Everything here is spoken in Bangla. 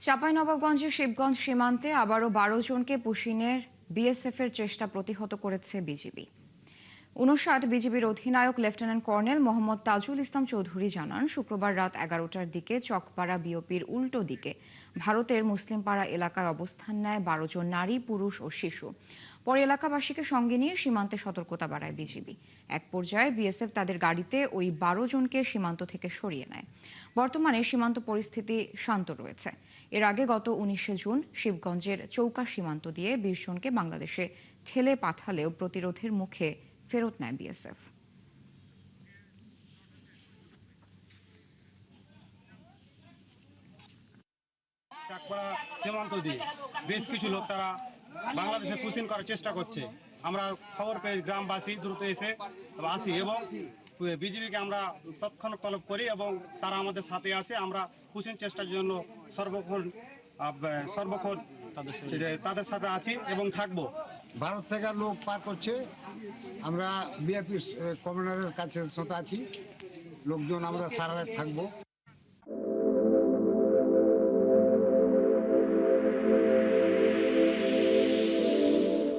চাঁপাইনবাবগঞ্জের শিবগঞ্জ সীমান্তে আবারও ১২ জনকে পুশিনের বিএসএফের চেষ্টা প্রতিহত করেছে বিজিবি। ৫৯ বিজিবির অধিনায়ক লেফটেন্যান্ট কর্নেল মোহাম্মদ তাজুল ইসলাম চৌধুরী জানান, শুক্রবার রাত ১১টার দিকে চকপাড়া বিওপির উল্টো দিকে ভারতের মুসলিমপাড়া এলাকায় অবস্থান নেয় ১২ জন নারী, পুরুষ ও শিশু। পরে এলাকাবাসীকে সঙ্গে নিয়ে সীমান্তে সতর্কতা বাড়ায় বিজিবি। এক পর্যায়ে বিএসএফ তাদের গাড়িতে ওই ১২ জনকে সীমান্ত থেকে সরিয়ে নেয়। বর্তমানে সীমান্ত পরিস্থিতি শান্ত রয়েছে। এর আগে গত ১৯ জুন শিবগঞ্জের চৌকা সীমান্ত দিয়ে ২০ জনকে বাংলাদেশে ঠেলে পাঠালেও প্রতিরোধের মুখে ফেরত নেয় বিএসএফ। চাকপাড়া সীমান্ত দিয়ে বেশ কিছু লোক তারা বাংলাদেশে পুশিং করার চেষ্টা করছে। আমরা খবর পেয়ে গ্রামবাসী দ্রুত এসে আসি এবং বিজিবিকে আমরা তৎক্ষণাৎ তলব করি এবং তারা আমাদের সাথে আছে। আমরা পুশিং চেষ্টার জন্য সর্বক্ষণ তাদের সাথে আছি এবং থাকবো। ভারত থেকে লোক পার করছে, আমরা বিএপি কমান্ডারের কাছে সাথে আছি, লোকজন আমরা সারা রাত থাকবো।